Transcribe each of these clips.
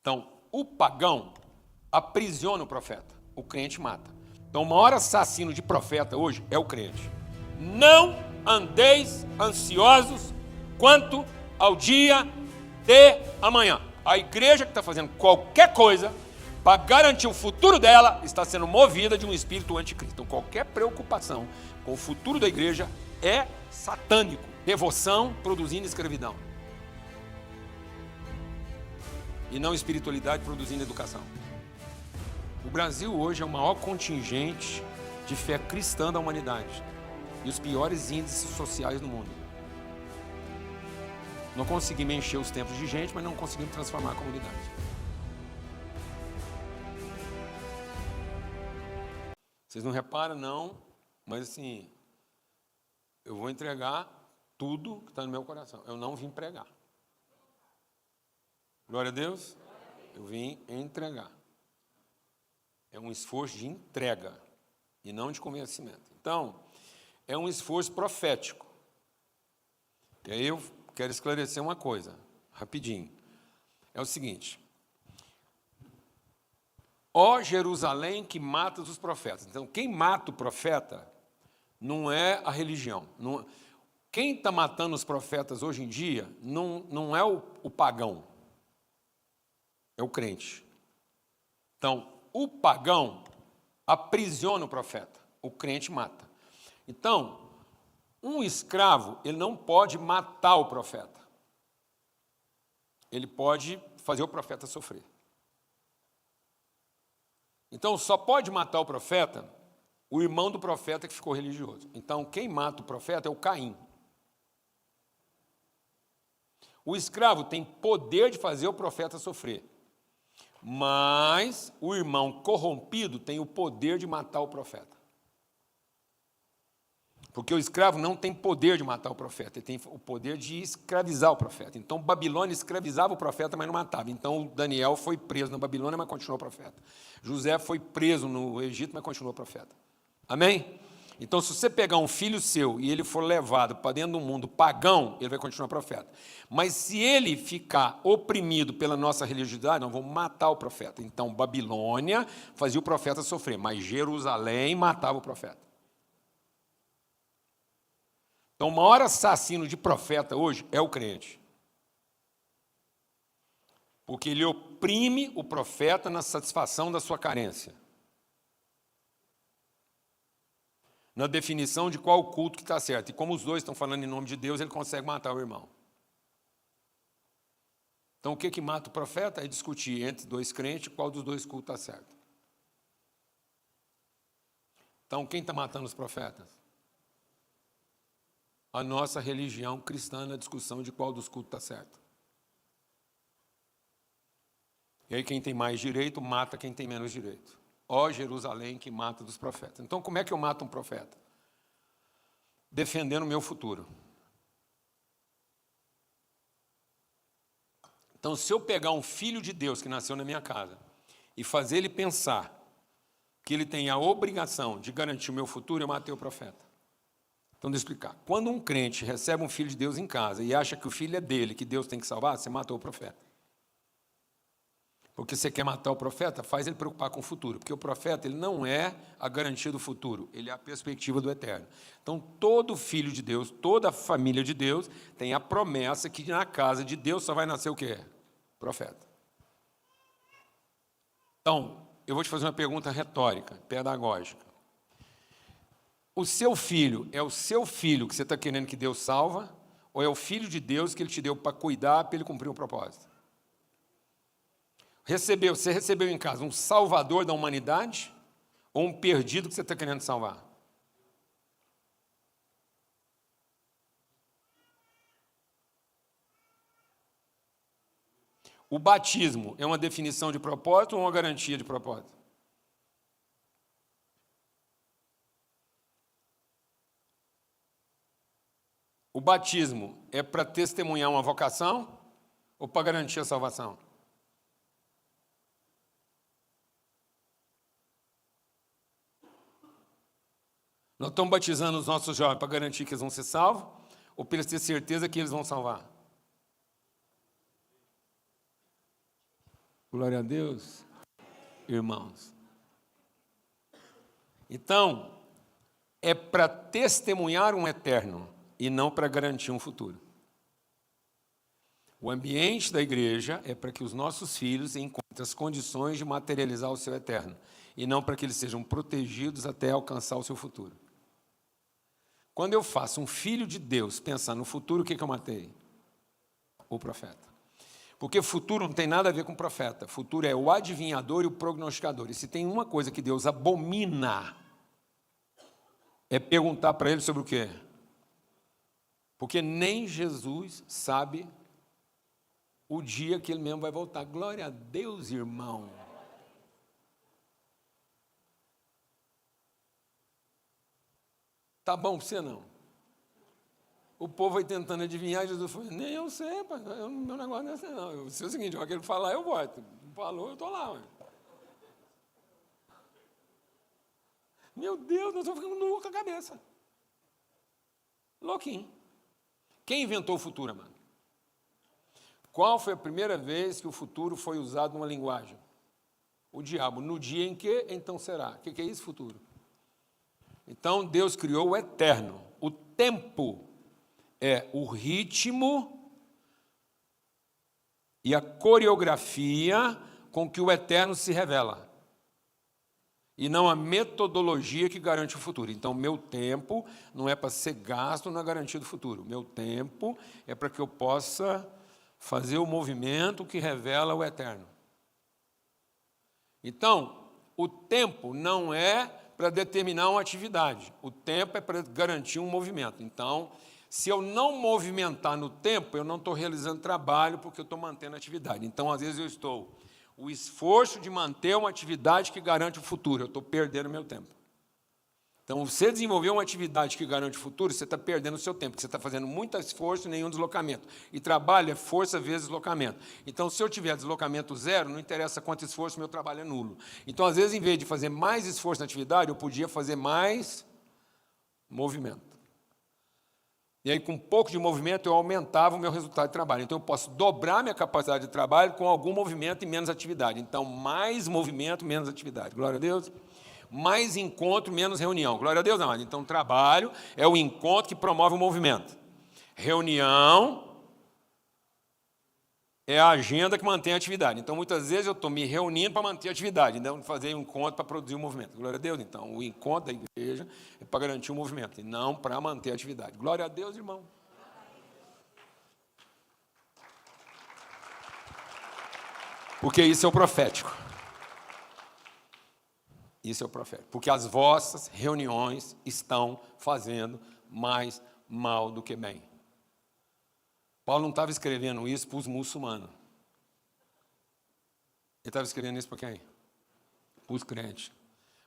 Então, o pagão aprisiona o profeta, o crente mata. Então, o maior assassino de profeta hoje é o crente. Não andeis ansiosos quanto ao dia de amanhã. A igreja que está fazendo qualquer coisa para garantir o futuro dela está sendo movida de um espírito anticristo. Então, qualquer preocupação com o futuro da igreja é satânico. Devoção produzindo escravidão. E não espiritualidade produzindo educação. O Brasil hoje é o maior contingente de fé cristã da humanidade. E os piores índices sociais do mundo. Não conseguimos encher os templos de gente, mas não conseguimos transformar a comunidade. Vocês não reparam, não, mas assim, eu vou entregar tudo que está no meu coração. Eu não vim pregar. Glória a Deus. Eu vim entregar. É um esforço de entrega e não de convencimento. Então, é um esforço profético. E aí eu quero esclarecer uma coisa, rapidinho. É o seguinte. Ó Jerusalém que matas os profetas. Então, quem mata o profeta não é a religião. Não, quem está matando os profetas hoje em dia não é o pagão. É o crente. Então, o pagão aprisiona o profeta. O crente mata. Então, um escravo, ele não pode matar o profeta. Ele pode fazer o profeta sofrer. Então, só pode matar o profeta o irmão do profeta que ficou religioso. Então, quem mata o profeta é o Caim. O escravo tem poder de fazer o profeta sofrer. Mas o irmão corrompido tem o poder de matar o profeta. Porque o escravo não tem poder de matar o profeta, ele tem o poder de escravizar o profeta. Então, Babilônia escravizava o profeta, mas não matava. Então, Daniel foi preso na Babilônia, mas continuou profeta. José foi preso no Egito, mas continuou profeta. Amém? Então, se você pegar um filho seu e ele for levado para dentro do mundo pagão, ele vai continuar profeta. Mas se ele ficar oprimido pela nossa religiosidade, nós vamos matar o profeta. Então, Babilônia fazia o profeta sofrer, mas Jerusalém matava o profeta. Então, o maior assassino de profeta hoje é o crente. Porque ele oprime o profeta na satisfação da sua carência. Na definição de qual culto que está certo. E como os dois estão falando em nome de Deus, ele consegue matar o irmão. Então, o que mata o profeta é discutir entre dois crentes qual dos dois cultos está certo. Então, quem está matando os profetas? A nossa religião cristã na discussão de qual dos cultos está certo. E aí quem tem mais direito mata quem tem menos direito. Ó Jerusalém que mata dos profetas. Então como é que eu mato um profeta? Defendendo o meu futuro. Então se eu pegar um filho de Deus que nasceu na minha casa e fazer ele pensar que ele tem a obrigação de garantir o meu futuro, eu matei o profeta. Então, deixa eu explicar. Quando um crente recebe um filho de Deus em casa e acha que o filho é dele, que Deus tem que salvar, você matou o profeta. Porque você quer matar o profeta, faz ele preocupar com o futuro. Porque o profeta ele não é a garantia do futuro, ele é a perspectiva do eterno. Então, todo filho de Deus, toda família de Deus, tem a promessa que na casa de Deus só vai nascer o quê? Profeta. Então, eu vou te fazer uma pergunta retórica, pedagógica. O seu filho é o seu filho que você está querendo que Deus salva? Ou é o filho de Deus que ele te deu para cuidar, para ele cumprir o propósito? Você recebeu em casa um salvador da humanidade? Ou um perdido que você está querendo salvar? O batismo é uma definição de propósito ou uma garantia de propósito? O batismo é para testemunhar uma vocação ou para garantir a salvação? Nós estamos batizando os nossos jovens para garantir que eles vão ser salvos ou para eles terem certeza que eles vão salvar? Glória a Deus, irmãos. Então, é para testemunhar um eterno e não para garantir um futuro. O ambiente da igreja é para que os nossos filhos encontrem as condições de materializar o seu eterno, e não para que eles sejam protegidos até alcançar o seu futuro. Quando eu faço um filho de Deus pensar no futuro, o que eu matei? O profeta. Porque futuro não tem nada a ver com profeta. Futuro é o adivinhador e o prognosticador. E se tem uma coisa que Deus abomina, é perguntar para ele sobre o quê? Porque nem Jesus sabe o dia que ele mesmo vai voltar. Glória a Deus, irmão. Tá bom para você não? O povo vai tentando adivinhar, Jesus falou, nem eu sei, pai, meu negócio não é assim não. Eu sei o seguinte, o que ele falar, eu volto. Falou, eu estou lá. Ué. Meu Deus, nós estamos ficando nu com a cabeça. Louquinho. Quem inventou o futuro, mano? Qual foi a primeira vez que o futuro foi usado numa linguagem? O diabo. No dia em que, então será. O que é isso, futuro? Então, Deus criou o eterno. O tempo é o ritmo e a coreografia com que o eterno se revela. E não a metodologia que garante o futuro. Então, meu tempo não é para ser gasto na garantia do futuro. Meu tempo é para que eu possa fazer o movimento que revela o eterno. Então, o tempo não é para determinar uma atividade. O tempo é para garantir um movimento. Então, se eu não movimentar no tempo, eu não estou realizando trabalho porque eu estou mantendo a atividade. Então, às vezes, eu estou o esforço de manter uma atividade que garante o futuro. Eu estou perdendo meu tempo. Então, você desenvolver uma atividade que garante o futuro, você está perdendo o seu tempo, porque você está fazendo muito esforço e nenhum deslocamento. E trabalho é força vezes deslocamento. Então, se eu tiver deslocamento zero, não interessa quanto esforço, meu trabalho é nulo. Então, às vezes, em vez de fazer mais esforço na atividade, eu podia fazer mais movimento. E aí, com um pouco de movimento, eu aumentava o meu resultado de trabalho. Então, eu posso dobrar minha capacidade de trabalho com algum movimento e menos atividade. Então, mais movimento, menos atividade. Glória a Deus. Mais encontro, menos reunião. Glória a Deus, amado. Então, trabalho é o encontro que promove o movimento. Reunião é a agenda que mantém a atividade. Então, muitas vezes eu estou me reunindo para manter a atividade, então fazer um encontro para produzir o movimento. Glória a Deus. Então, o encontro da igreja é para garantir o movimento, e não para manter a atividade. Glória a Deus, irmão. Porque isso é o profético. Isso é o profético. Porque as vossas reuniões estão fazendo mais mal do que bem. Paulo não estava escrevendo isso para os muçulmanos. Ele estava escrevendo isso para quem? Para os crentes.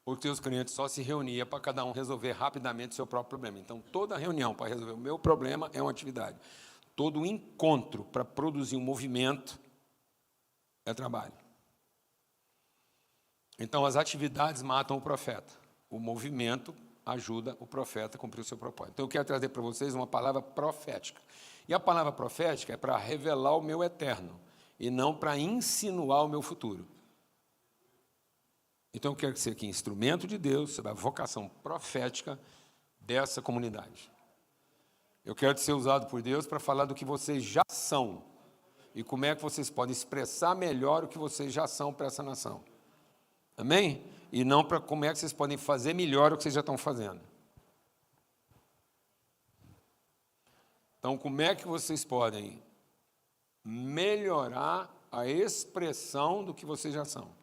Porque os crentes só se reuniam para cada um resolver rapidamente o seu próprio problema. Então, toda reunião para resolver o meu problema é uma atividade. Todo encontro para produzir um movimento é trabalho. Então, as atividades matam o profeta. O movimento ajuda o profeta a cumprir o seu propósito. Então, eu quero trazer para vocês uma palavra profética. E a palavra profética é para revelar o meu eterno, e não para insinuar o meu futuro. Então, eu quero ser aqui instrumento de Deus, sobre a vocação profética dessa comunidade. Eu quero ser usado por Deus para falar do que vocês já são, e como é que vocês podem expressar melhor o que vocês já são para essa nação. Amém? E não para como é que vocês podem fazer melhor o que vocês já estão fazendo. Então, como é que vocês podem melhorar a expressão do que vocês já são,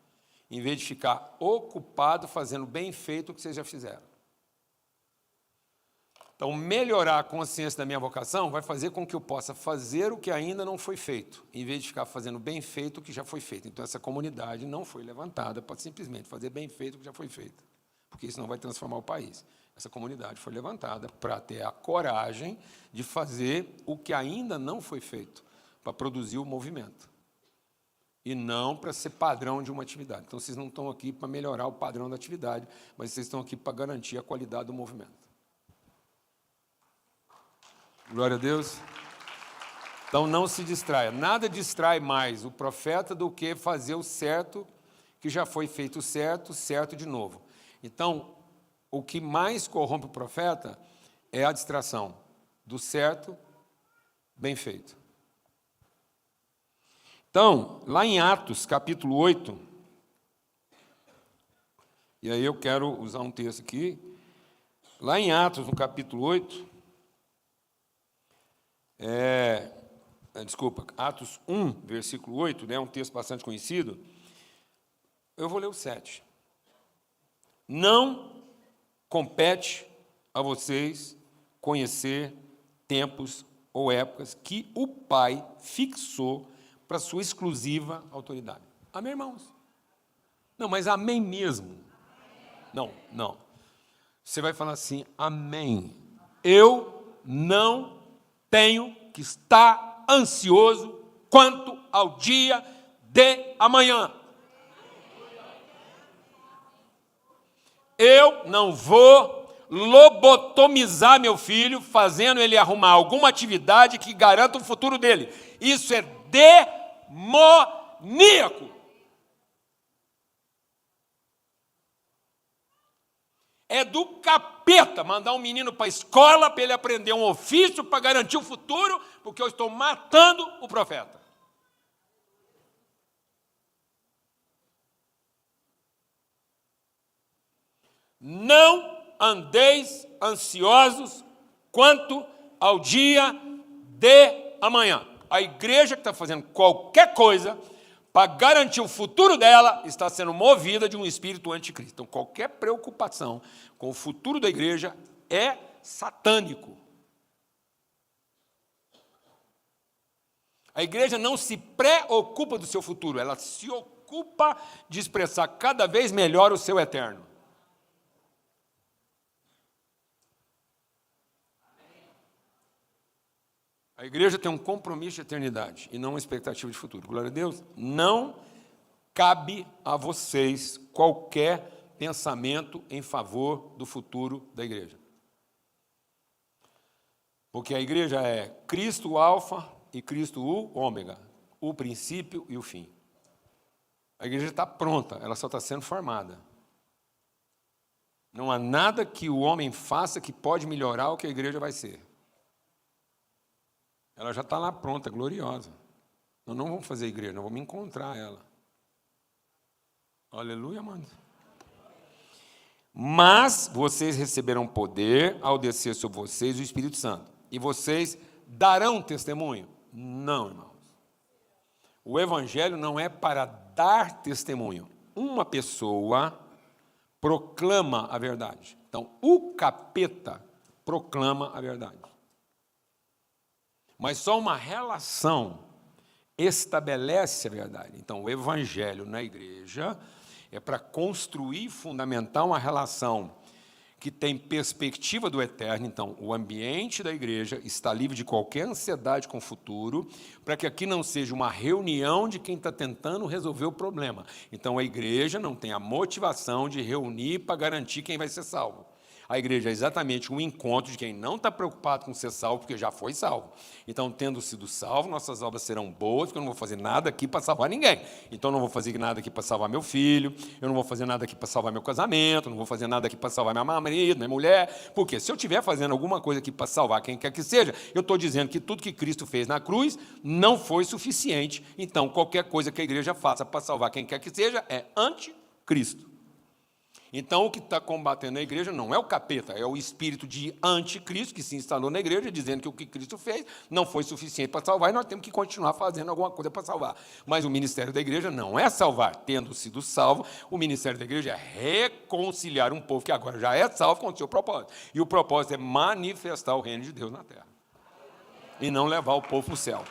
em vez de ficar ocupado fazendo bem feito o que vocês já fizeram? Então, melhorar a consciência da minha vocação vai fazer com que eu possa fazer o que ainda não foi feito, em vez de ficar fazendo bem feito o que já foi feito. Então, essa comunidade não foi levantada para simplesmente fazer bem feito o que já foi feito, porque isso não vai transformar o país. Essa comunidade foi levantada para ter a coragem de fazer o que ainda não foi feito, para produzir o movimento, e não para ser padrão de uma atividade. Então, vocês não estão aqui para melhorar o padrão da atividade, mas vocês estão aqui para garantir a qualidade do movimento. Glória a Deus. Então, não se distraia. Nada distrai mais o profeta do que fazer o certo, que já foi feito certo, certo de novo. Então, o que mais corrompe o profeta é a distração do certo, bem feito. Então, lá em Atos, capítulo 8, e aí eu quero usar um texto aqui, lá em Atos, no capítulo 8, Atos 1, versículo 8, né, um texto bastante conhecido, eu vou ler o 7. Não compete a vocês conhecer tempos ou épocas que o Pai fixou para sua exclusiva autoridade. Amém, irmãos? Não, mas amém mesmo. Não. Você vai falar assim, amém. Eu não tenho que estar ansioso quanto ao dia de amanhã. Eu não vou lobotomizar meu filho, fazendo ele arrumar alguma atividade que garanta o futuro dele. Isso é demoníaco. É do capeta mandar um menino para a escola para ele aprender um ofício para garantir o futuro, porque eu estou matando o profeta. Não andeis ansiosos quanto ao dia de amanhã. A igreja que está fazendo qualquer coisa para garantir o futuro dela está sendo movida de um espírito anticristo. Então, qualquer preocupação com o futuro da igreja é satânico. A igreja não se preocupa do seu futuro, ela se ocupa de expressar cada vez melhor o seu eterno. A igreja tem um compromisso de eternidade e não uma expectativa de futuro. Glória a Deus. Não cabe a vocês qualquer pensamento em favor do futuro da igreja. Porque a igreja é Cristo o alfa e Cristo o ômega, o princípio e o fim. A igreja está pronta, ela só está sendo formada. Não há nada que o homem faça que pode melhorar o que a igreja vai ser. Ela já está lá pronta, gloriosa. Nós não vamos fazer igreja, nós vamos encontrar ela. Aleluia, mano. Mas vocês receberão poder ao descer sobre vocês o Espírito Santo. E vocês darão testemunho? Não, irmãos. O evangelho não é para dar testemunho. Uma pessoa proclama a verdade. Então, o capeta proclama a verdade. Mas só uma relação estabelece a verdade. Então, o evangelho na igreja é para construir e fundamentar uma relação que tem perspectiva do eterno. Então, o ambiente da igreja está livre de qualquer ansiedade com o futuro, para que aqui não seja uma reunião de quem está tentando resolver o problema. Então, a igreja não tem a motivação de reunir para garantir quem vai ser salvo. A igreja é exatamente um encontro de quem não está preocupado com ser salvo, porque já foi salvo. Então, tendo sido salvo, nossas obras serão boas, porque eu não vou fazer nada aqui para salvar ninguém. Então, eu não vou fazer nada aqui para salvar meu filho, eu não vou fazer nada aqui para salvar meu casamento, eu não vou fazer nada aqui para salvar meu marido, minha mulher. Porque se eu estiver fazendo alguma coisa aqui para salvar quem quer que seja, eu estou dizendo que tudo que Cristo fez na cruz não foi suficiente. Então, qualquer coisa que a igreja faça para salvar quem quer que seja é anticristo. Então, o que está combatendo a igreja não é o capeta, é o espírito de anticristo que se instalou na igreja, dizendo que o que Cristo fez não foi suficiente para salvar, e nós temos que continuar fazendo alguma coisa para salvar. Mas o ministério da igreja não é salvar. Tendo sido salvo, o ministério da igreja é reconciliar um povo que agora já é salvo com o seu propósito. E o propósito é manifestar o reino de Deus na terra. E não levar o povo para o céu.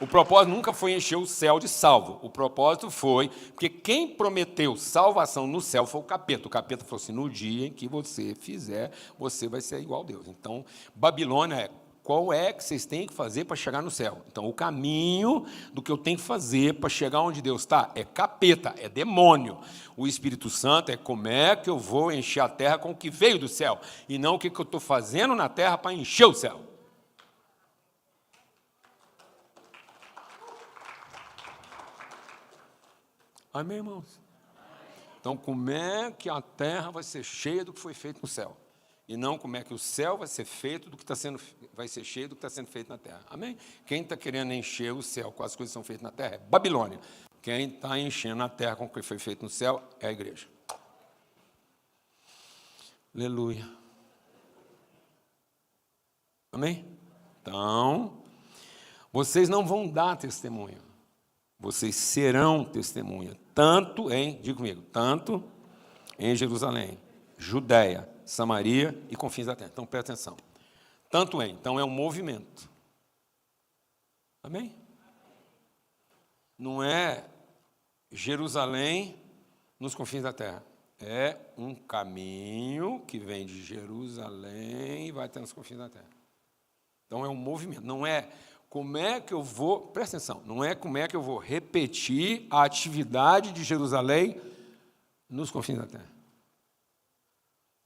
O propósito nunca foi encher o céu de salvo. O propósito foi... Porque quem prometeu salvação no céu foi o capeta. O capeta falou assim, no dia em que você fizer, você vai ser igual a Deus. Então, Babilônia é... Qual é que vocês têm que fazer para chegar no céu? Então, o caminho do que eu tenho que fazer para chegar onde Deus está é capeta, é demônio. O Espírito Santo é como é que eu vou encher a terra com o que veio do céu. E não o que eu estou fazendo na terra para encher o céu. Amém, irmãos? Então, como é que a terra vai ser cheia do que foi feito no céu? E não como é que o céu vai ser feito do que vai ser cheio do que está sendo feito na terra. Amém? Quem está querendo encher o céu com as coisas que são feitas na terra é Babilônia. Quem está enchendo a terra com o que foi feito no céu é a igreja. Aleluia. Amém? Então, vocês não vão dar testemunho. Vocês serão testemunha. Diga comigo, tanto em Jerusalém, Judéia, Samaria e confins da terra. Então, presta atenção. Então é um movimento. Amém? Não é Jerusalém nos confins da terra. É um caminho que vem de Jerusalém e vai até nos confins da terra. Então é um movimento. Não é como é que eu vou, presta atenção, não é como é que eu vou repetir a atividade de Jerusalém nos confins da terra.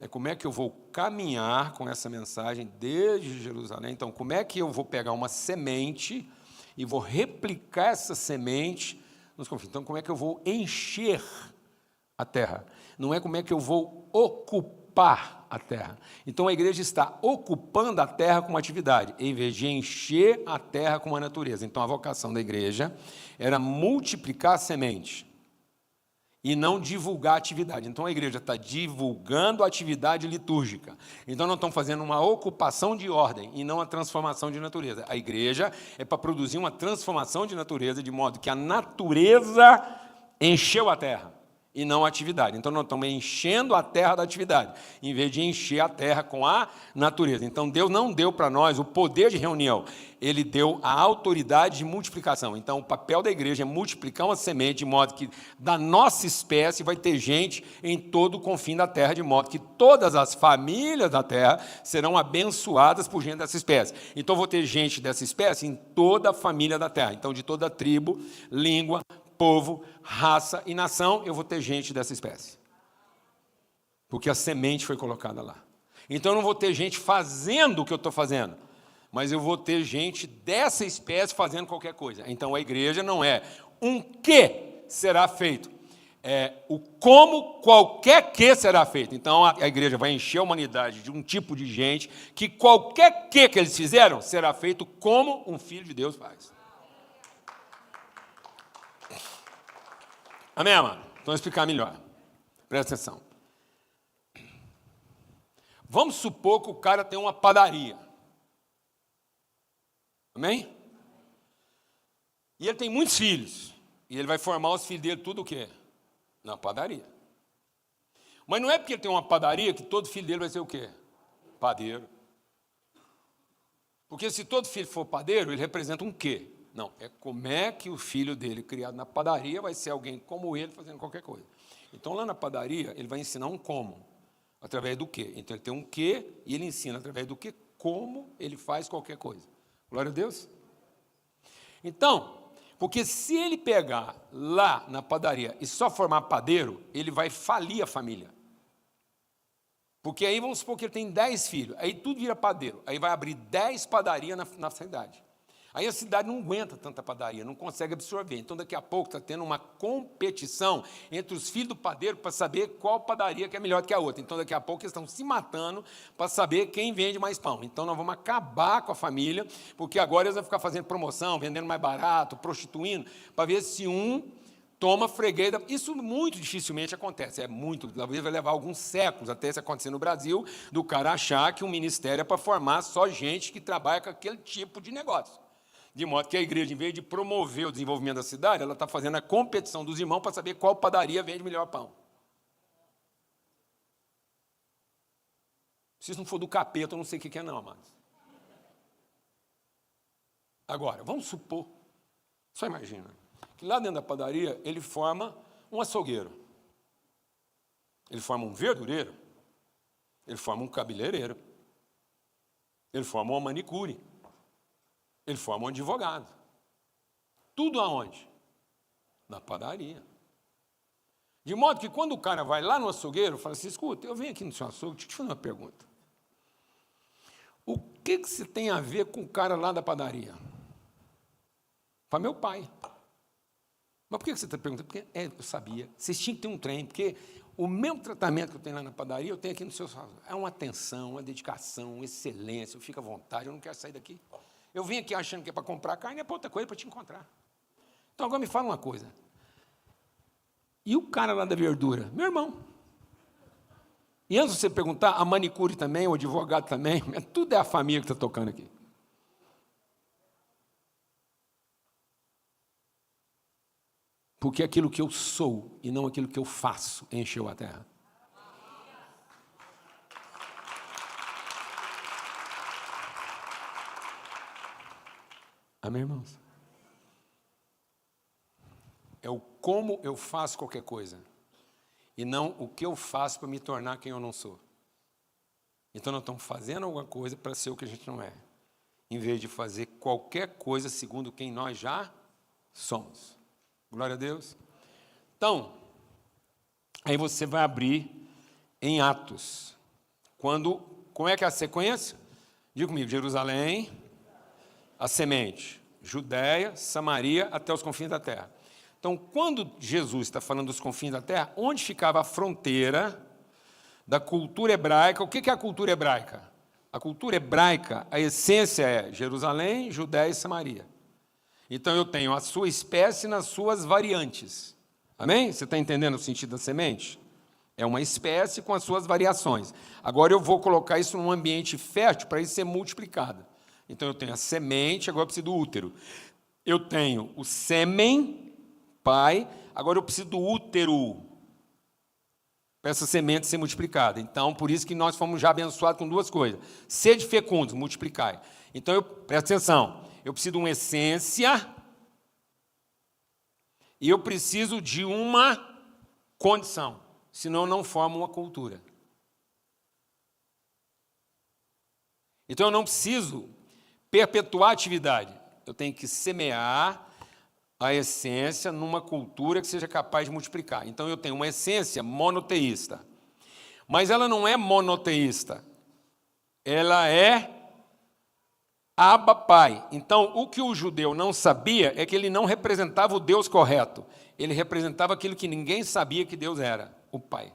É como é que eu vou caminhar com essa mensagem desde Jerusalém. Então, como é que eu vou pegar uma semente e vou replicar essa semente nos confins. Então, como é que eu vou encher a terra? Não é como é que eu vou ocupar a terra. Então, a igreja está ocupando a terra com uma atividade, em vez de encher a terra com uma natureza. Então, a vocação da igreja era multiplicar a semente e não divulgar a atividade. Então, a igreja está divulgando a atividade litúrgica. Então, nós estamos fazendo uma ocupação de ordem e não a transformação de natureza. A igreja é para produzir uma transformação de natureza, de modo que a natureza encheu a terra e não a atividade. Então, nós estamos enchendo a terra da atividade, em vez de encher a terra com a natureza. Então, Deus não deu para nós o poder de reunião, Ele deu a autoridade de multiplicação. Então, o papel da igreja é multiplicar uma semente, de modo que da nossa espécie vai ter gente em todo o confim da terra, de modo que todas as famílias da terra serão abençoadas por gente dessa espécie. Então, vou ter gente dessa espécie em toda a família da terra. Então, de toda a tribo, língua, povo, raça e nação, eu vou ter gente dessa espécie. Porque a semente foi colocada lá. Então, eu não vou ter gente fazendo o que eu estou fazendo, mas eu vou ter gente dessa espécie fazendo qualquer coisa. Então, a igreja não é um que será feito, é o como qualquer que será feito. Então, a igreja vai encher a humanidade de um tipo de gente que qualquer que eles fizeram será feito como um filho de Deus faz. Amém, amado? Então, vou explicar melhor. Presta atenção. Vamos supor que o cara tem uma padaria. Amém? E ele tem muitos filhos. E ele vai formar os filhos dele tudo o quê? Na padaria. Mas não é porque ele tem uma padaria que todo filho dele vai ser o quê? Padeiro. Porque se todo filho for padeiro, ele representa um quê? Não, é como é que o filho dele, criado na padaria, vai ser alguém como ele, fazendo qualquer coisa. Então, lá na padaria, ele vai ensinar um como, através do quê. Então, ele tem um quê e ele ensina, através do quê, como ele faz qualquer coisa. Glória a Deus. Então, porque se ele pegar lá na padaria e só formar padeiro, ele vai falir a família. Porque aí, vamos supor que ele tem 10 filhos, aí tudo vira padeiro, aí vai abrir 10 padarias na cidade. Aí a cidade não aguenta tanta padaria, não consegue absorver. Então, daqui a pouco, está tendo uma competição entre os filhos do padeiro para saber qual padaria que é melhor do que a outra. Então, daqui a pouco, eles estão se matando para saber quem vende mais pão. Então, nós vamos acabar com a família, porque agora eles vão ficar fazendo promoção, vendendo mais barato, prostituindo, para ver se um toma freguês. Isso muito dificilmente acontece. Talvez vai levar alguns séculos até isso acontecer no Brasil, do cara achar que um ministério é para formar só gente que trabalha com aquele tipo de negócio. De modo que a igreja, em vez de promover o desenvolvimento da cidade, ela está fazendo a competição dos irmãos para saber qual padaria vende melhor pão. Se isso não for do capeta, eu não sei o que é não, amados. Agora, vamos supor, só imagina, que lá dentro da padaria ele forma um açougueiro, ele forma um verdureiro, ele forma um cabeleireiro, ele forma uma manicure, ele forma um advogado. Tudo aonde? Na padaria. De modo que quando o cara vai lá no açougueiro, fala assim, escuta, eu venho aqui no seu açougue, deixa eu te fazer uma pergunta. O que você tem a ver com o cara lá da padaria? Fala, meu pai. Mas por que você está perguntando? Porque eu sabia. Vocês tinham que ter um trem, porque o mesmo tratamento que eu tenho lá na padaria, eu tenho aqui no seu salão. É uma atenção, uma dedicação, uma excelência, eu fico à vontade, eu não quero sair daqui. Eu vim aqui achando que é para comprar carne, é para outra coisa, para te encontrar. Então, agora me fala uma coisa. E o cara lá da verdura? Meu irmão. E antes de você perguntar, a manicure também, o advogado também, tudo é a família que está tocando aqui. Porque aquilo que eu sou e não aquilo que eu faço encheu a terra. Amém, irmãos? É o como eu faço qualquer coisa, e não o que eu faço para me tornar quem eu não sou. Então, nós estamos fazendo alguma coisa para ser o que a gente não é, em vez de fazer qualquer coisa segundo quem nós já somos. Glória a Deus. Então, aí você vai abrir em Atos. Como é que é a sequência? Diga comigo, Jerusalém, a semente, Judéia, Samaria, até os confins da terra. Então, quando Jesus está falando dos confins da terra, onde ficava a fronteira da cultura hebraica? O que é a cultura hebraica? A cultura hebraica, a essência é Jerusalém, Judéia e Samaria. Então, eu tenho a sua espécie nas suas variantes. Amém? Você está entendendo o sentido da semente? É uma espécie com as suas variações. Agora, eu vou colocar isso num ambiente fértil para isso ser multiplicado. Então, eu tenho a semente, agora eu preciso do útero. Eu tenho o sêmen, pai, agora eu preciso do útero para essa semente ser multiplicada. Então, por isso que nós fomos já abençoados com duas coisas. Sede fecundos, multiplicai. Então, presta atenção. Eu preciso de uma essência e eu preciso de uma condição, senão eu não formo uma cultura. Então eu não preciso perpetuar a atividade, eu tenho que semear a essência numa cultura que seja capaz de multiplicar. Então eu tenho uma essência monoteísta, mas ela não é monoteísta, ela é Abba, Pai. Então, o que o judeu não sabia é que ele não representava o Deus correto. Ele representava aquilo que ninguém sabia que Deus era, o Pai.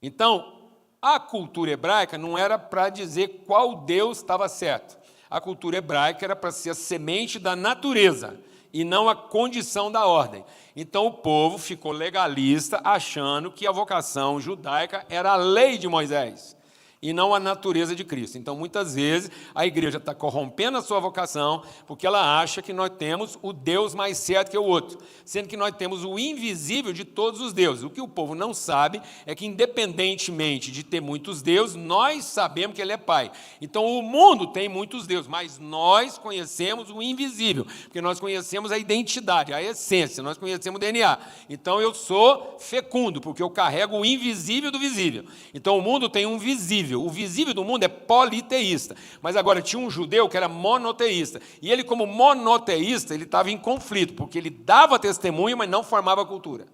Então, a cultura hebraica não era para dizer qual Deus estava certo. A cultura hebraica era para ser a semente da natureza e não a condição da ordem. Então, o povo ficou legalista, achando que a vocação judaica era a lei de Moisés e não a natureza de Cristo. Então, muitas vezes, a igreja está corrompendo a sua vocação porque ela acha que nós temos o Deus mais certo que o outro, sendo que nós temos o invisível de todos os deuses. O que o povo não sabe é que, independentemente de ter muitos deuses, nós sabemos que Ele é Pai. Então, o mundo tem muitos deuses, mas nós conhecemos o invisível, porque nós conhecemos a identidade, a essência, nós conhecemos o DNA. Então, eu sou fecundo, porque eu carrego o invisível do visível. Então, o mundo tem um visível. O visível do mundo é politeísta. Mas agora tinha um judeu que era monoteísta. E ele, como monoteísta, ele estava em conflito, porque ele dava testemunho, mas não formava cultura.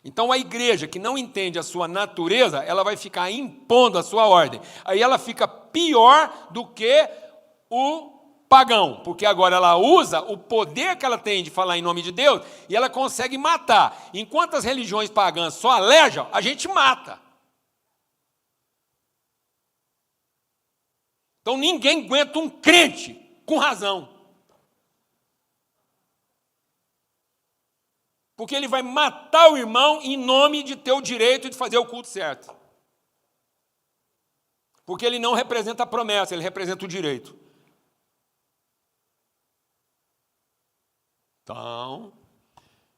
Então a igreja que não entende a sua natureza, ela vai ficar impondo a sua ordem. Aí ela fica pior do que o pagão, porque agora ela usa o poder que ela tem de falar em nome de Deus e ela consegue matar. Enquanto as religiões pagãs só alejam, a gente mata. Então ninguém aguenta um crente com razão. Porque ele vai matar o irmão em nome de ter o direito de fazer o culto certo. Porque ele não representa a promessa, ele representa o direito. Então,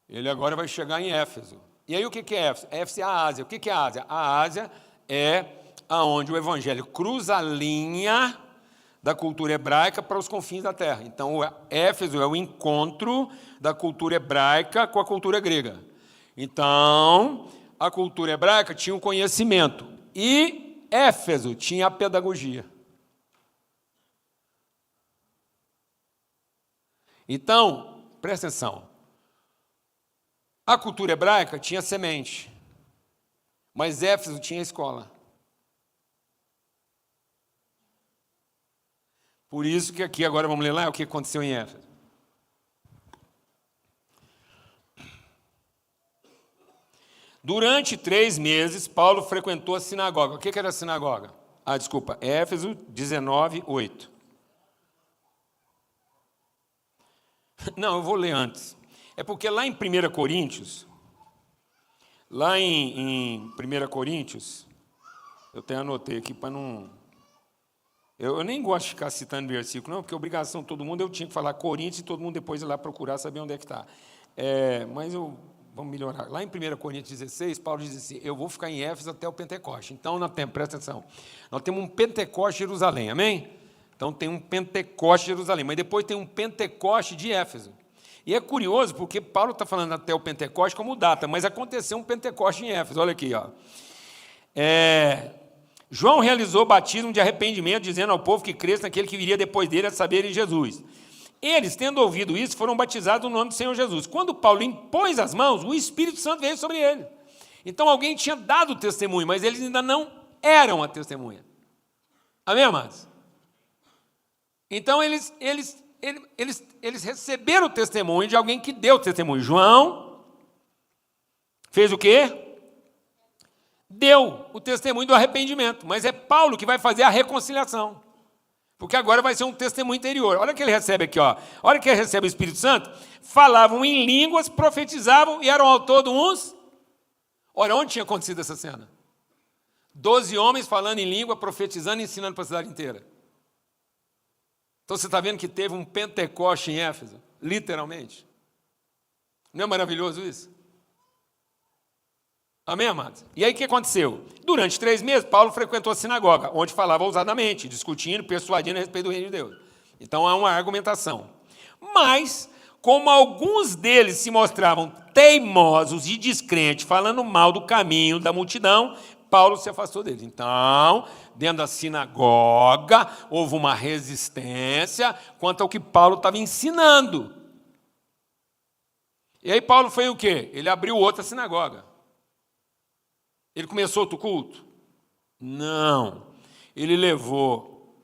ele agora vai chegar em Éfeso. E aí o que é Éfeso? Éfeso é a Ásia. O que é a Ásia? A Ásia é aonde o evangelho cruza a linha da cultura hebraica para os confins da terra. Então, Éfeso é o encontro da cultura hebraica com a cultura grega. Então, a cultura hebraica tinha o conhecimento e Éfeso tinha a pedagogia. Então, presta atenção. A cultura hebraica tinha semente, mas Éfeso tinha escola. Por isso que aqui agora vamos ler lá o que aconteceu em Éfeso. Durante 3 meses, Paulo frequentou a sinagoga. O que era a sinagoga? Desculpa, Éfeso 19, 8. Não, eu vou ler antes. É porque lá em 1 Coríntios, eu até anotei aqui para não... Eu nem gosto de ficar citando versículo, não, porque obrigação de todo mundo, eu tinha que falar Coríntios e todo mundo depois ir lá procurar saber onde é que está. Vamos melhorar. Lá em 1 Coríntios 16, Paulo diz assim, eu vou ficar em Éfeso até o Pentecoste. Então, presta atenção, nós temos um Pentecoste de Jerusalém, amém? Então, tem um Pentecoste de Jerusalém, mas depois tem um Pentecoste de Éfeso. E é curioso, porque Paulo está falando até o Pentecoste como data, mas aconteceu um Pentecoste em Éfeso, olha aqui, ó. João realizou batismo de arrependimento, dizendo ao povo que cresce naquele que viria depois dele, a saber, em Jesus. Eles, tendo ouvido isso, foram batizados no nome do Senhor Jesus. Quando Paulo impôs as mãos, o Espírito Santo veio sobre ele. Então, alguém tinha dado testemunho, mas eles ainda não eram a testemunha. Amém, amados? Então, eles receberam o testemunho de alguém que deu o testemunho. João fez o quê? Deu o testemunho do arrependimento, mas é Paulo que vai fazer a reconciliação, porque agora vai ser um testemunho interior. Olha o que ele recebe aqui, ó. Olha que ele recebe o Espírito Santo, falavam em línguas, profetizavam e eram ao todo uns... Ora, onde tinha acontecido essa cena? 12 homens falando em língua, profetizando e ensinando para a cidade inteira. Então você está vendo que teve um Pentecoste em Éfeso, literalmente. Não é maravilhoso isso? Amém, amados? E aí o que aconteceu? Durante 3 meses, Paulo frequentou a sinagoga, onde falava ousadamente, discutindo, persuadindo a respeito do reino de Deus. Então há uma argumentação. Mas, como alguns deles se mostravam teimosos e descrentes, falando mal do caminho da multidão, Paulo se afastou deles. Então, dentro da sinagoga, houve uma resistência quanto ao que Paulo estava ensinando. E aí Paulo foi o quê? Ele abriu outra sinagoga. Ele começou outro culto? Não. Ele levou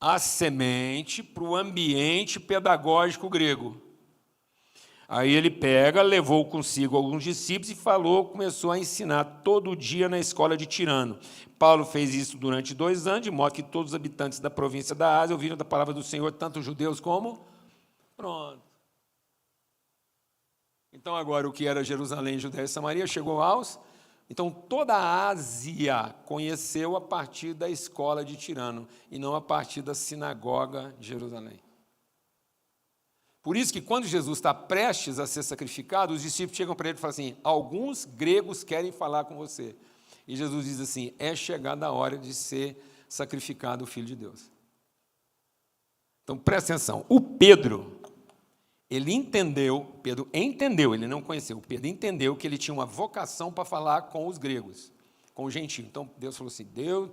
a semente para o ambiente pedagógico grego. Aí ele levou consigo alguns discípulos e começou a ensinar todo dia na escola de Tirano. Paulo fez isso durante 2 anos, de modo que todos os habitantes da província da Ásia ouviram da palavra do Senhor, tanto judeus como... Pronto. Então agora o que era Jerusalém, Judéia e Samaria chegou aos... Então, toda a Ásia conheceu a partir da escola de Tirano, e não a partir da sinagoga de Jerusalém. Por isso que, quando Jesus está prestes a ser sacrificado, os discípulos chegam para ele e falam assim, alguns gregos querem falar com você. E Jesus diz assim, é chegada a hora de ser sacrificado o Filho de Deus. Então, presta atenção, o Pedro... Pedro entendeu, ele não conheceu, Pedro entendeu que ele tinha uma vocação para falar com os gregos, com os gentios. Então, Deus falou assim, Deus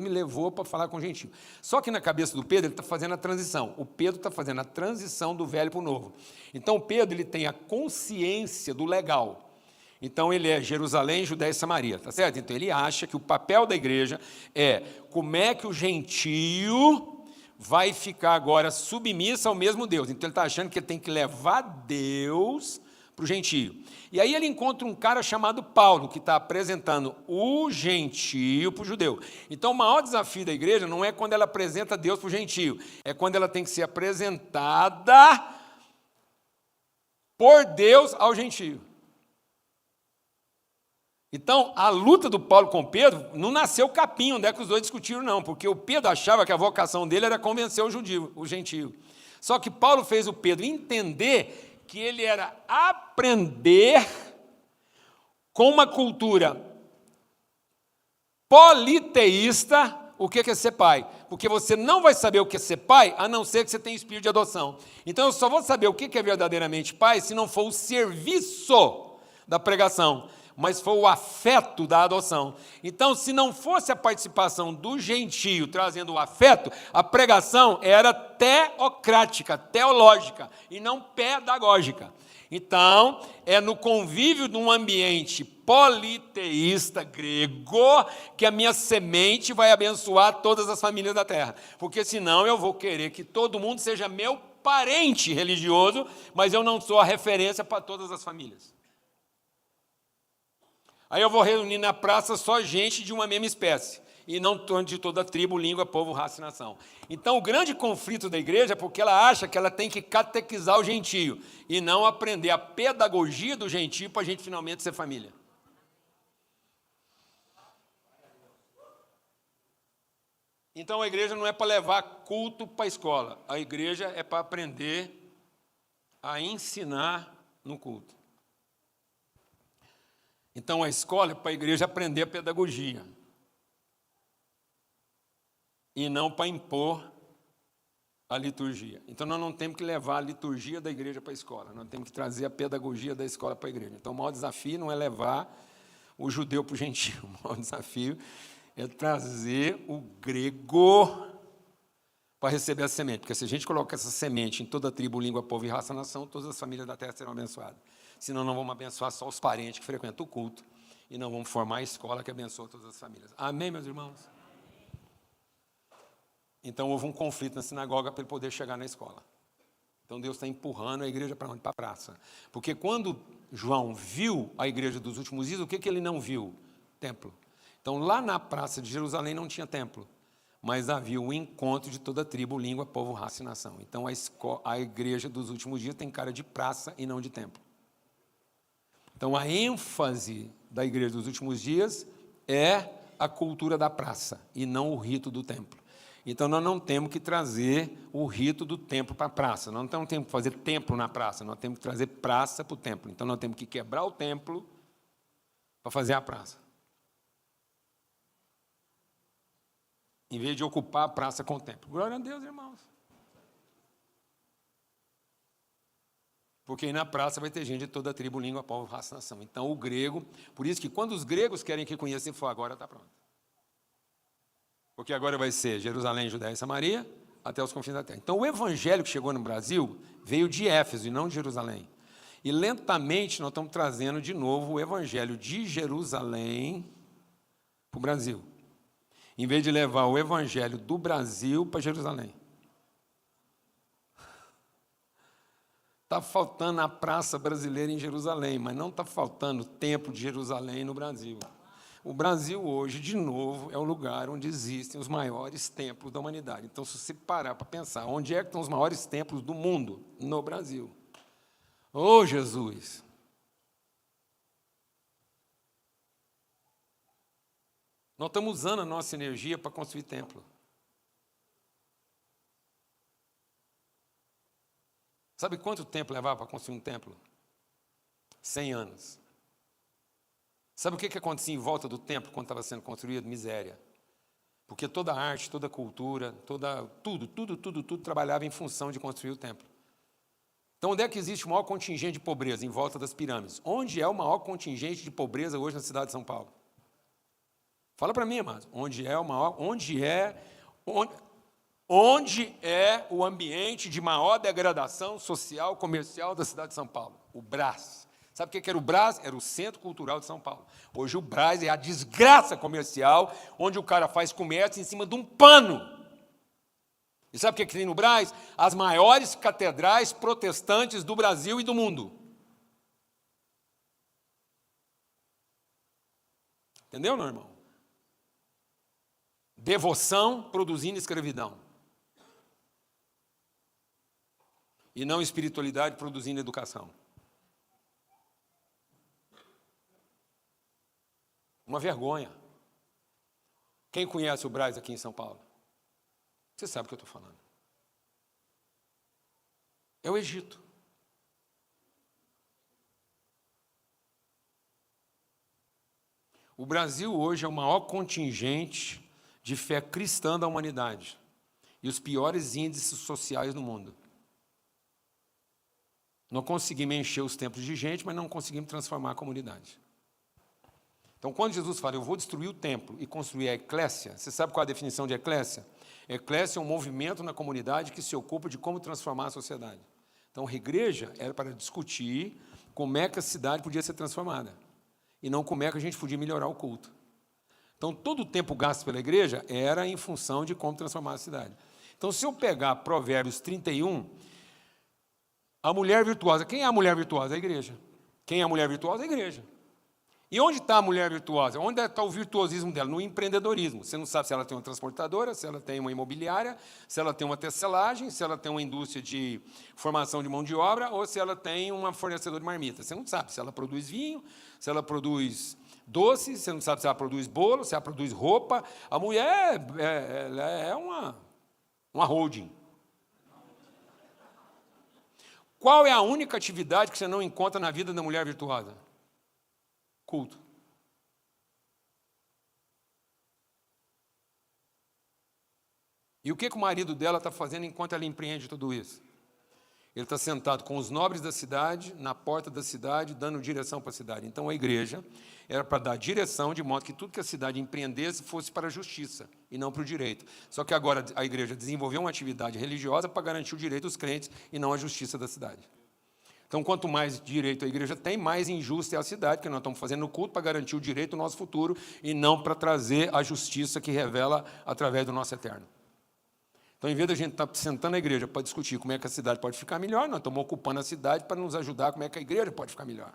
me levou para falar com os gentios. Só que na cabeça do Pedro, ele está fazendo a transição. O Pedro está fazendo a transição do velho para o novo. Então, Pedro ele tem a consciência do legal. Então, ele é Jerusalém, Judéia e Samaria, tá certo? Então, ele acha que o papel da igreja é como é que o gentio... vai ficar agora submissa ao mesmo Deus. Então, ele está achando que ele tem que levar Deus para o gentio. E aí ele encontra um cara chamado Paulo, que está apresentando o gentio para o judeu. Então, o maior desafio da igreja não é quando ela apresenta Deus para o gentio, é quando ela tem que ser apresentada por Deus ao gentio. Então, a luta do Paulo com Pedro não nasceu capim, onde é que os dois discutiram, não, porque o Pedro achava que a vocação dele era convencer o gentio. Só que Paulo fez o Pedro entender que ele era aprender com uma cultura politeísta o que é ser pai. Porque você não vai saber o que é ser pai, a não ser que você tenha espírito de adoção. Então, eu só vou saber o que é verdadeiramente pai se não for o serviço da pregação, mas foi o afeto da adoção. Então, se não fosse a participação do gentio trazendo o afeto, a pregação era teocrática, teológica, e não pedagógica. Então, é no convívio de um ambiente politeísta grego que a minha semente vai abençoar todas as famílias da terra. Porque senão eu vou querer que todo mundo seja meu parente religioso, mas eu não sou a referência para todas as famílias. Aí eu vou reunir na praça só gente de uma mesma espécie, e não de toda tribo, língua, povo, raça e nação. Então, o grande conflito da igreja é porque ela acha que ela tem que catequizar o gentio, e não aprender a pedagogia do gentio para a gente finalmente ser família. Então, a igreja não é para levar culto para a escola, a igreja é para aprender a ensinar no culto. Então, a escola é para a igreja aprender a pedagogia, e não para impor a liturgia. Então, nós não temos que levar a liturgia da igreja para a escola, nós temos que trazer a pedagogia da escola para a igreja. Então, o maior desafio não é levar o judeu para o gentio, o maior desafio é trazer o grego para receber a semente. Porque se a gente coloca essa semente em toda a tribo, língua, povo e raça, nação, todas as famílias da terra serão abençoadas. Senão, não vamos abençoar só os parentes que frequentam o culto, e não vamos formar a escola que abençoa todas as famílias. Amém, meus irmãos? Então, houve um conflito na sinagoga para ele poder chegar na escola. Então, Deus está empurrando a igreja para onde? Para a praça. Porque quando João viu a igreja dos últimos dias, o que ele não viu? Templo. Então, lá na praça de Jerusalém não tinha templo, mas havia o encontro de toda a tribo, língua, povo, raça e nação. Então, a igreja dos últimos dias tem cara de praça e não de templo. Então, a ênfase da igreja dos últimos dias é a cultura da praça e não o rito do templo. Então, nós não temos que trazer o rito do templo para a praça, nós não temos que fazer templo na praça, nós temos que trazer praça para o templo. Então, nós temos que quebrar o templo para fazer a praça, em vez de ocupar a praça com o templo. Glória a Deus, irmãos. Porque aí na praça vai ter gente de toda a tribo, língua, povo, raça, nação. Então, o grego, por isso que quando os gregos querem que conheçam, ele falou, agora está pronto. Porque agora vai ser Jerusalém, Judéia e Samaria, até os confins da terra. Então, o evangelho que chegou no Brasil veio de Éfeso e não de Jerusalém. E lentamente nós estamos trazendo de novo o evangelho de Jerusalém para o Brasil, em vez de levar o evangelho do Brasil para Jerusalém. Está faltando a praça brasileira em Jerusalém, mas não está faltando o templo de Jerusalém no Brasil. O Brasil hoje, de novo, é o lugar onde existem os maiores templos da humanidade. Então, se você parar para pensar, onde é que estão os maiores templos do mundo? No Brasil. Ô, Jesus! Nós estamos usando a nossa energia para construir templo. Sabe quanto tempo levava para construir um templo? 100 anos. Sabe o que acontecia em volta do templo quando estava sendo construído? Miséria. Porque toda a arte, toda a cultura, tudo trabalhava em função de construir o templo. Então, onde é que existe o maior contingente de pobreza? Em volta das pirâmides. Onde é o maior contingente de pobreza hoje na cidade de São Paulo? Fala para mim, amados. Onde é o ambiente de maior degradação social, comercial da cidade de São Paulo? O Brás. Sabe o que era o Brás? Era o Centro Cultural de São Paulo. Hoje o Brás é a desgraça comercial, onde o cara faz comércio em cima de um pano. E sabe o que tem no Brás? As maiores catedrais protestantes do Brasil e do mundo. Entendeu, meu irmão? Devoção produzindo escravidão. E não espiritualidade produzindo educação. Uma vergonha. Quem conhece o Brás aqui em São Paulo? Você sabe o que eu estou falando. É o Egito. O Brasil hoje é o maior contingente de fé cristã da humanidade e os piores índices sociais no mundo. Não conseguimos encher os templos de gente, mas não conseguimos transformar a comunidade. Então, quando Jesus fala, eu vou destruir o templo e construir a eclésia, você sabe qual é a definição de eclésia? Eclésia é um movimento na comunidade que se ocupa de como transformar a sociedade. Então, a igreja era para discutir como é que a cidade podia ser transformada e não como é que a gente podia melhorar o culto. Então, todo o tempo gasto pela igreja era em função de como transformar a cidade. Então, se eu pegar Provérbios 31, a mulher virtuosa, quem é a mulher virtuosa? A igreja. Quem é a mulher virtuosa? A igreja. E onde está a mulher virtuosa? Onde está o virtuosismo dela? No empreendedorismo. Você não sabe se ela tem uma transportadora, se ela tem uma imobiliária, se ela tem uma tecelagem, se ela tem uma indústria de formação de mão de obra ou se ela tem uma fornecedora de marmita. Você não sabe se ela produz vinho, se ela produz doce, você não sabe se ela produz bolo, se ela produz roupa. A mulher ela é uma holding. Qual é a única atividade que você não encontra na vida da mulher virtuosa? Culto. E o que o marido dela está fazendo enquanto ela empreende tudo isso? Ele está sentado com os nobres da cidade, na porta da cidade, dando direção para a cidade. Então, a igreja era para dar direção, de modo que tudo que a cidade empreendesse fosse para a justiça e não para o direito. Só que agora a igreja desenvolveu uma atividade religiosa para garantir o direito dos crentes e não a justiça da cidade. Então, quanto mais direito a igreja tem, mais injusta é a cidade, que nós estamos fazendo o culto para garantir o direito do nosso futuro e não para trazer a justiça que revela através do nosso eterno. Então, em vez de a gente estar sentando na igreja para discutir como é que a cidade pode ficar melhor, nós estamos ocupando a cidade para nos ajudar como é que a igreja pode ficar melhor.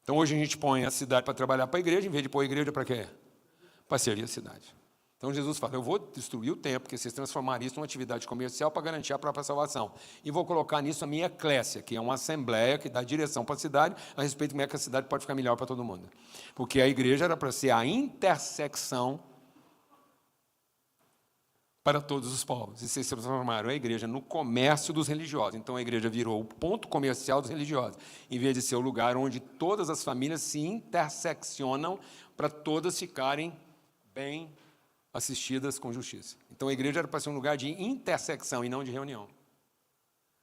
Então, hoje a gente põe a cidade para trabalhar para a igreja, em vez de pôr a igreja para quê? Para servir a cidade. Então, Jesus fala, eu vou destruir o templo, porque vocês transformaram isso numa atividade comercial para garantir a própria salvação. E vou colocar nisso a minha eclésia, que é uma assembleia que dá direção para a cidade, a respeito de como é que a cidade pode ficar melhor para todo mundo. Porque a igreja era para ser a intersecção para todos os povos. E vocês transformaram a igreja no comércio dos religiosos. Então, a igreja virou o ponto comercial dos religiosos, em vez de ser o lugar onde todas as famílias se interseccionam para todas ficarem bem assistidas com justiça. Então, a igreja era para ser um lugar de intersecção e não de reunião.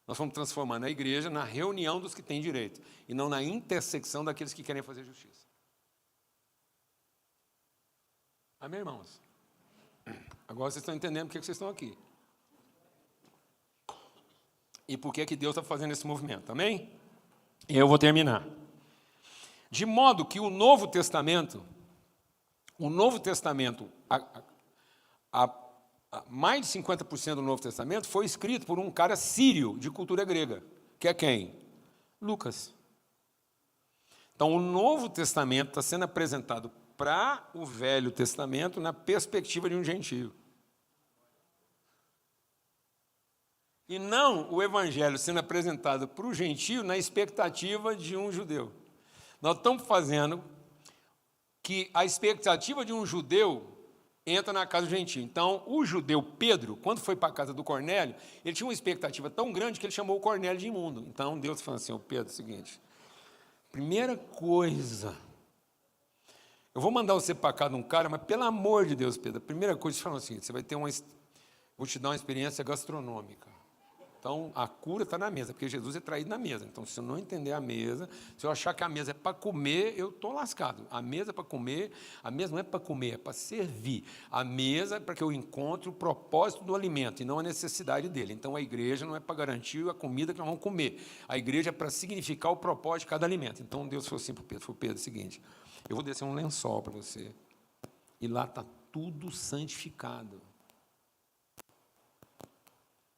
Nós fomos transformando a igreja na reunião dos que têm direito e não na intersecção daqueles que querem fazer justiça. Amém, irmãos? Agora vocês estão entendendo por que vocês estão aqui. E por que Deus está fazendo esse movimento, amém? E eu vou terminar. De modo que o Novo Testamento, mais de 50% do Novo Testamento foi escrito por um cara sírio de cultura grega, que é quem? Lucas. Então, o Novo Testamento está sendo apresentado para o Velho Testamento na perspectiva de um gentio. E não o Evangelho sendo apresentado para o gentio na expectativa de um judeu. Nós estamos fazendo que a expectativa de um judeu entra na casa do gentio. Então, o judeu Pedro, quando foi para a casa do Cornélio, ele tinha uma expectativa tão grande que ele chamou o Cornélio de imundo. Então, Deus falou assim, Pedro, é o seguinte, primeira coisa, eu vou mandar você para cá de um cara, mas pelo amor de Deus, Pedro, a primeira coisa que fala assim, você vai ter vou te dar uma experiência gastronômica. Então, a cura está na mesa, porque Jesus é traído na mesa. Então, se eu não entender a mesa, se eu achar que a mesa é para comer, eu estou lascado. A mesa é para comer, a mesa não é para comer, é para servir. A mesa é para que eu encontre o propósito do alimento e não a necessidade dele. Então, a igreja não é para garantir a comida que nós vamos comer. A igreja é para significar o propósito de cada alimento. Então, Deus falou assim para Pedro, Pedro, é o seguinte, eu vou descer um lençol para você, e lá está tudo santificado.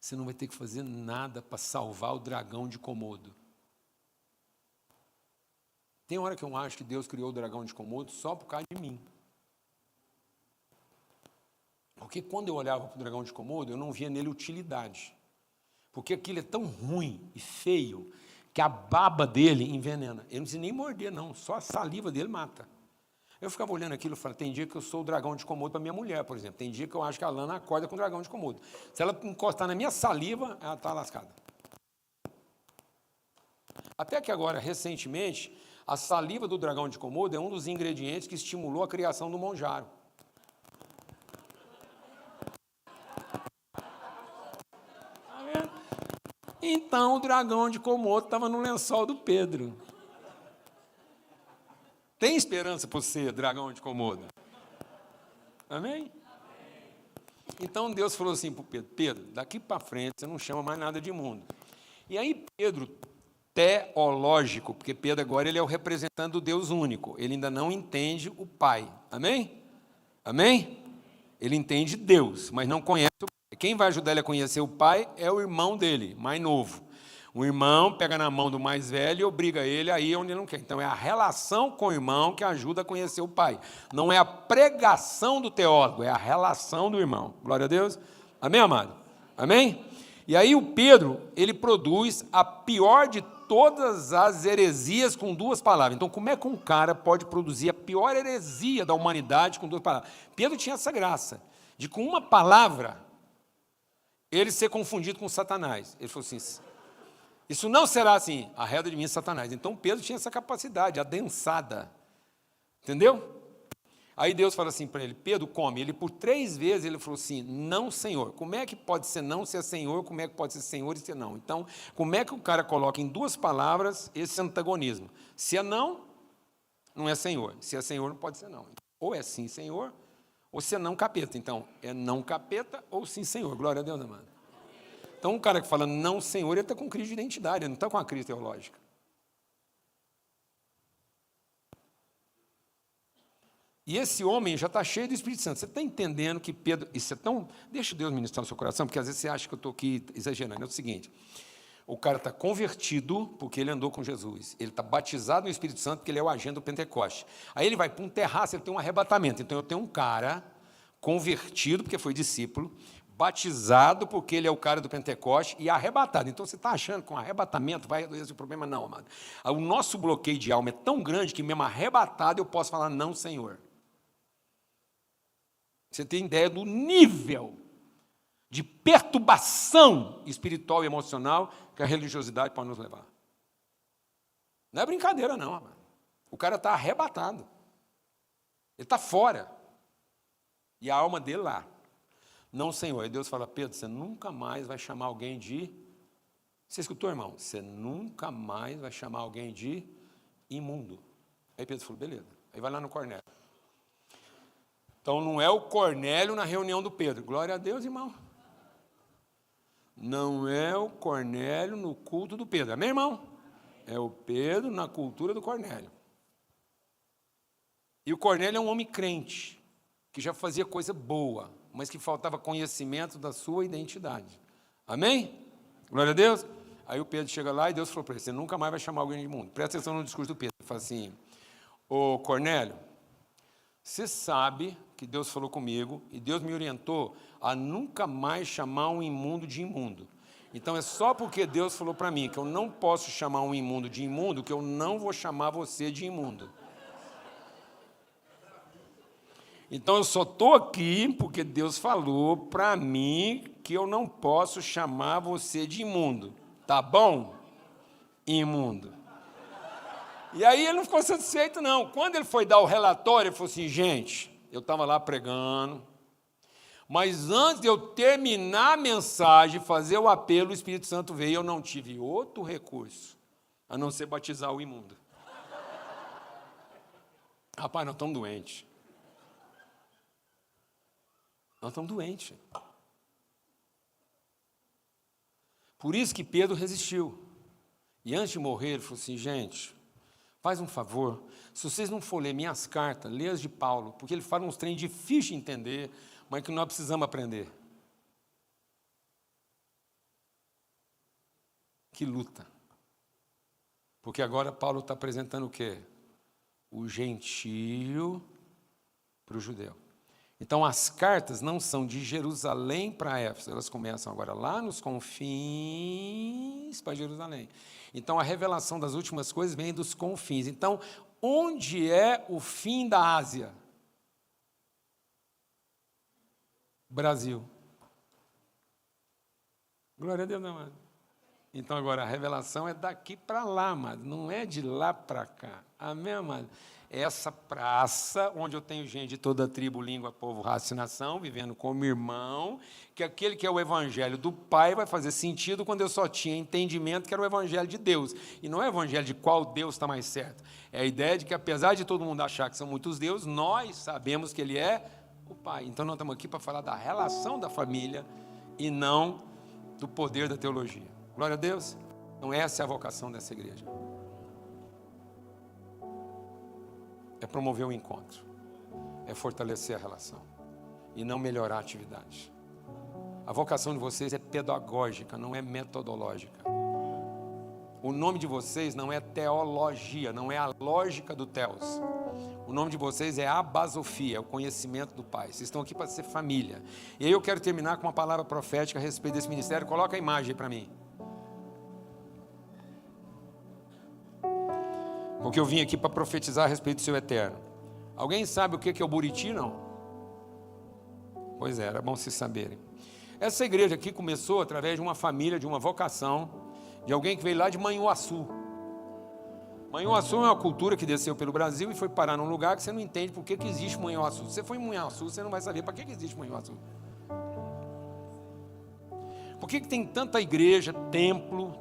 Você não vai ter que fazer nada para salvar o dragão de Komodo. Tem hora que eu acho que Deus criou o dragão de Komodo só por causa de mim. Porque quando eu olhava para o dragão de Komodo, eu não via nele utilidade. Porque aquilo é tão ruim e feio que a baba dele envenena. Eu não preciso nem morder, não. Só a saliva dele mata. Eu ficava olhando aquilo e falava, tem dia que eu sou o dragão de Komodo para minha mulher, por exemplo. Tem dia que eu acho que a Lana acorda com o dragão de Komodo. Se ela encostar na minha saliva, ela está lascada. Até que agora, recentemente, a saliva do dragão de Komodo é um dos ingredientes que estimulou a criação do monjaro. Então, o dragão de Komodo estava no lençol do Pedro. Tem esperança para você, dragão de Komodo? Amém? Então, Deus falou assim para o Pedro, Pedro, daqui para frente você não chama mais nada de imundo. E aí, Pedro, teológico, porque Pedro agora ele é o representante do Deus único, ele ainda não entende o Pai. Amém? Amém? Ele entende Deus, mas não conhece o Pai. Quem vai ajudar ele a conhecer o Pai é o irmão dele, mais novo. O irmão pega na mão do mais velho e obriga ele a ir onde ele não quer. Então, é a relação com o irmão que ajuda a conhecer o pai. Não é a pregação do teólogo, é a relação do irmão. Glória a Deus. Amém, amado? Amém? E aí o Pedro, ele produz a pior de todas as heresias com 2 palavras. Então, como é que um cara pode produzir a pior heresia da humanidade com 2 palavras? Pedro tinha essa graça, de com uma palavra, ele ser confundido com Satanás. Ele falou assim, isso não será assim, arreda de mim, Satanás. Então, Pedro tinha essa capacidade, adensada. Entendeu? Aí Deus fala assim para ele, Pedro, come. Ele, por 3 vezes, ele falou assim, não, Senhor. Como é que pode ser não se é Senhor? Como é que pode ser Senhor e ser não? Então, como é que o cara coloca em 2 palavras esse antagonismo? Se é não, não é Senhor. Se é Senhor, não pode ser não. Ou é sim, Senhor, ou se é não, capeta. Então, é não capeta ou sim, Senhor. Glória a Deus, amado. Então, um cara que fala não, Senhor, ele está com crise de identidade, ele não está com a crise teológica. E esse homem já está cheio do Espírito Santo. Você está entendendo que Pedro... Isso é tão... Deixa Deus ministrar no seu coração, porque às vezes você acha que eu estou aqui exagerando. É o seguinte, o cara está convertido porque ele andou com Jesus. Ele está batizado no Espírito Santo porque ele é o agente do Pentecoste. Aí ele vai para um terraço, ele tem um arrebatamento. Então eu tenho um cara convertido porque foi discípulo, batizado porque ele é o cara do Pentecoste e arrebatado. Então você está achando que com arrebatamento vai resolver o problema? Não, amado. O nosso bloqueio de alma é tão grande que mesmo arrebatado eu posso falar não, Senhor. Você tem ideia do nível de perturbação espiritual e emocional que a religiosidade pode nos levar. Não é brincadeira, não, amado. O cara está arrebatado. Ele está fora. E a alma dele lá. Não, Senhor. Aí Deus fala, Pedro, você nunca mais vai chamar alguém de... Você escutou, irmão? Você nunca mais vai chamar alguém de imundo. Aí Pedro falou, beleza. Aí vai lá no Cornélio. Então, não é o Cornélio na reunião do Pedro. Glória a Deus, irmão. Não é o Cornélio no culto do Pedro. Amém, irmão? É o Pedro na cultura do Cornélio. E o Cornélio é um homem crente, que já fazia coisa boa, mas que faltava conhecimento da sua identidade. Amém? Glória a Deus. Aí o Pedro chega lá e Deus falou para ele, você nunca mais vai chamar alguém de imundo. Presta atenção no discurso do Pedro. Ele fala assim, ô Cornélio, você sabe que Deus falou comigo e Deus me orientou a nunca mais chamar um imundo de imundo. Então é só porque Deus falou para mim que eu não posso chamar um imundo de imundo que eu não vou chamar você de imundo. Então eu só estou aqui porque Deus falou para mim que eu não posso chamar você de imundo. Tá bom? Imundo. E aí ele não ficou satisfeito, não. Quando ele foi dar o relatório, ele falou assim, gente, eu estava lá pregando, mas antes de eu terminar a mensagem, fazer o apelo, o Espírito Santo veio e eu não tive outro recurso, a não ser batizar o imundo. Rapaz, nós estamos doentes. Nós estamos doentes. Por isso que Pedro resistiu. E antes de morrer, ele falou assim, gente, faz um favor, se vocês não for ler minhas cartas, lê as de Paulo, porque ele fala uns trem difíceis de entender, mas que nós precisamos aprender. Que luta. Porque agora Paulo está apresentando o quê? O gentio para o judeu. Então, as cartas não são de Jerusalém para Éfeso, elas começam agora lá nos confins para Jerusalém. Então, a revelação das últimas coisas vem dos confins. Então, onde é o fim da Ásia? Brasil. Glória a Deus, meu amado. Então, agora, a revelação é daqui para lá, amado, não é de lá para cá. Amém, amado? Essa praça, onde eu tenho gente de toda tribo, língua, povo, raça e nação, vivendo como irmão, que aquele que é o evangelho do Pai vai fazer sentido quando eu só tinha entendimento que era o evangelho de Deus. E não é o evangelho de qual Deus está mais certo. É a ideia de que, apesar de todo mundo achar que são muitos deuses, nós sabemos que Ele é o Pai. Então, nós estamos aqui para falar da relação da família e não do poder da teologia. Glória a Deus. Então, essa é a vocação dessa igreja. É promover o encontro, é fortalecer a relação e não melhorar a atividade. A vocação de vocês é pedagógica, não é metodológica. O nome de vocês não é teologia, não é a lógica do teos. O nome de vocês é abasofia, é o conhecimento do Pai. Vocês estão aqui para ser família. E aí eu quero terminar com uma palavra profética a respeito desse ministério. Coloca a imagem aí para mim. Porque eu vim aqui para profetizar a respeito do seu eterno. Alguém sabe o que é o Buriti, não? Pois é, era bom vocês saberem. Essa igreja aqui começou através de uma família, de uma vocação, de alguém que veio lá de Manhuaçu. Manhuaçu é uma cultura que desceu pelo Brasil e foi parar num lugar que você não entende por que existe Manhuaçu. Se você for em Manhuaçu, você não vai saber para que existe Manhuaçu. Por que tem tanta igreja, templo,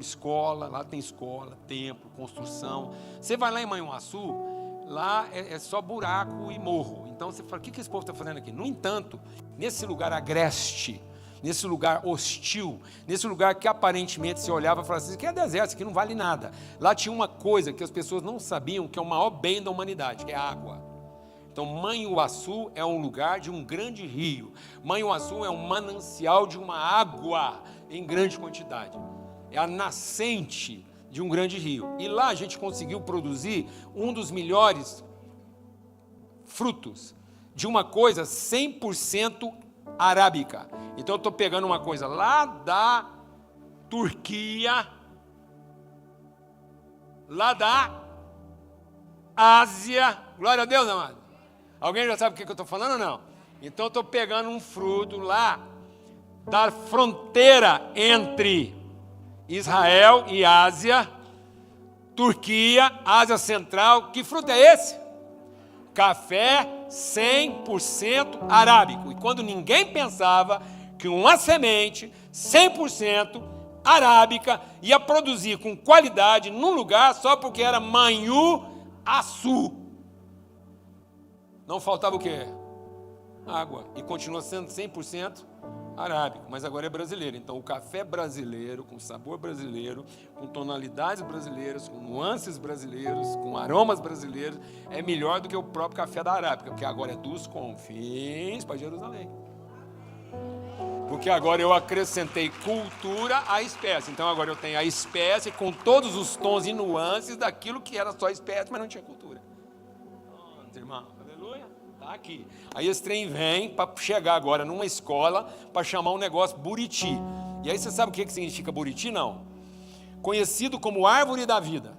escola, lá tem escola, templo, construção. Você vai lá em Manhuaçu, lá é só buraco e morro. Então você fala, o que esse povo está fazendo aqui? No entanto, nesse lugar agreste, nesse lugar hostil, nesse lugar que aparentemente se olhava e falava assim, isso aqui é deserto, isso aqui não vale nada. Lá tinha uma coisa que as pessoas não sabiam, que é o maior bem da humanidade, que é a água. Então, Manhuaçu é um lugar de um grande rio. Manhuaçu é um manancial de uma água em grande quantidade. É a nascente de um grande rio. E lá a gente conseguiu produzir um dos melhores frutos de uma coisa 100% arábica. Então, eu estou pegando uma coisa lá da Turquia, lá da Ásia. Glória a Deus, amado. Alguém já sabe o que eu estou falando ou não? Então, eu estou pegando um fruto lá da fronteira entre Israel e Ásia, Turquia, Ásia Central. Que fruto é esse? Café 100% arábico. E quando ninguém pensava que uma semente 100% arábica ia produzir com qualidade num lugar só porque era Manhuaçu. Não faltava o quê? Água. E continua sendo 100% arábico, mas agora é brasileiro. Então, o café brasileiro, com sabor brasileiro, com tonalidades brasileiras, com nuances brasileiros, com aromas brasileiros, é melhor do que o próprio café da Arábica, porque agora é dos confins para Jerusalém. Porque agora eu acrescentei cultura à espécie. Então, agora eu tenho a espécie com todos os tons e nuances daquilo que era só espécie, mas não tinha cultura. Irmão, aleluia. Aqui. Aí esse trem vem para chegar agora numa escola para chamar um negócio Buriti. E aí você sabe o que significa Buriti? Não. Conhecido como árvore da vida.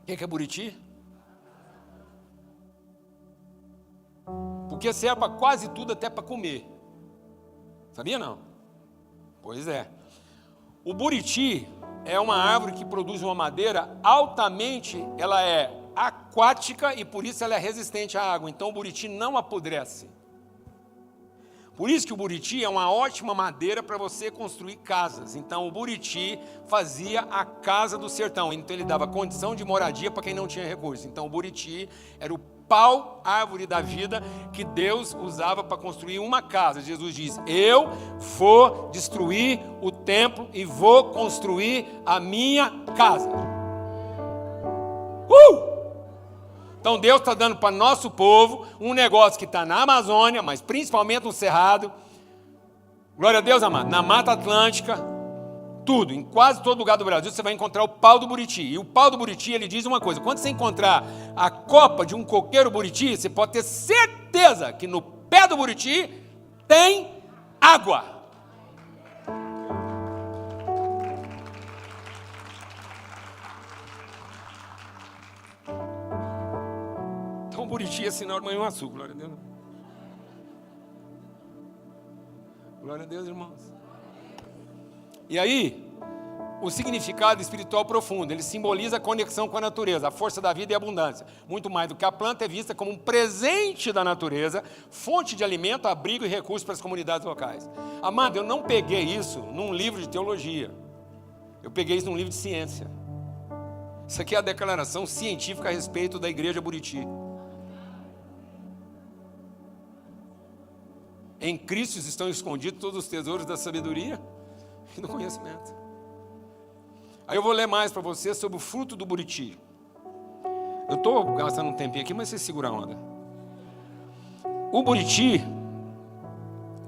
O que é Buriti? Porque serve para quase tudo, até para comer. Sabia não? Pois é. O Buriti é uma árvore que produz uma madeira altamente, ela é aquática e por isso ela é resistente à água. Então o buriti não apodrece. Por isso que o buriti é uma ótima madeira para você construir casas. Então o buriti fazia a casa do sertão. Então ele dava condição de moradia para quem não tinha recursos. Então o buriti era o pau, árvore da vida, que Deus usava para construir uma casa. Jesus diz, eu vou destruir o templo e vou construir a minha casa. Então Deus está dando para nosso povo um negócio que está na Amazônia, mas principalmente no Cerrado. Glória a Deus, amado. Na Mata Atlântica, tudo, em quase todo lugar do Brasil, você vai encontrar o pau do buriti. E o pau do buriti, ele diz uma coisa: quando você encontrar a copa de um coqueiro buriti, você pode ter certeza que no pé do buriti tem água. Então, o buriti é sinal de Manhuaçu, glória a Deus. Glória a Deus, irmãos. E aí, o significado espiritual profundo, ele simboliza a conexão com a natureza, a força da vida e a abundância. Muito mais do que a planta é vista como um presente da natureza, fonte de alimento, abrigo e recursos para as comunidades locais. Amado, eu não peguei isso num livro de teologia. Eu peguei isso num livro de ciência. Isso aqui é a declaração científica a respeito da igreja Buriti. Em Cristo estão escondidos todos os tesouros da sabedoria e do conhecimento. Aí eu vou ler mais para você sobre o fruto do buriti. Eu estou gastando um tempinho aqui, mas você segura a onda. O buriti,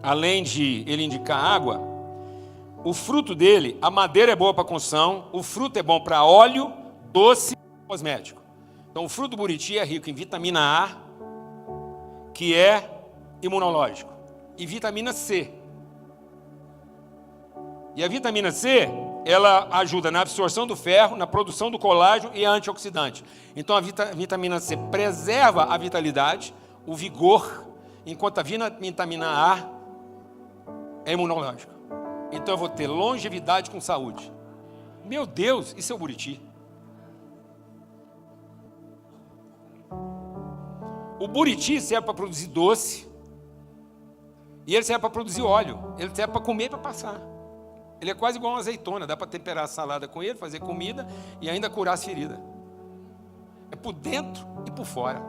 além de ele indicar água, o fruto dele, a madeira é boa para construção, o fruto é bom para óleo, doce e cosmético. Então, o fruto do buriti é rico em vitamina A, que é imunológico, e vitamina C. E a vitamina C, ela ajuda na absorção do ferro, na produção do colágeno e é antioxidante. Então, a vitamina C preserva a vitalidade, o vigor, enquanto a vitamina A é imunológica. Então, eu vou ter longevidade com saúde. Meu Deus, isso é o buriti. O buriti serve para produzir doce e ele serve para produzir óleo. Ele serve para comer e para passar. Ele é quase igual uma azeitona. Dá para temperar a salada com ele, fazer comida e ainda curar as feridas. É por dentro e por fora.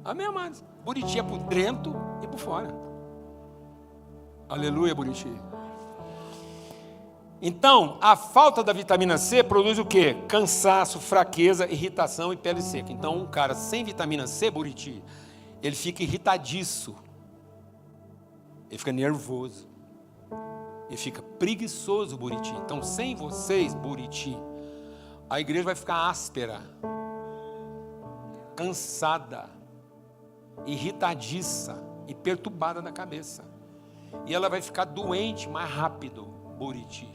Amém, amados? Buriti é por dentro e por fora. Aleluia, buriti. Então, a falta da vitamina C produz o quê? Cansaço, fraqueza, irritação e pele seca. Então, um cara sem vitamina C, buriti, ele fica irritadiço. Ele fica nervoso. Ele fica preguiçoso, buriti. Então, sem vocês, buriti, a igreja vai ficar áspera, cansada, irritadiça e perturbada na cabeça. E ela vai ficar doente mais rápido, buriti.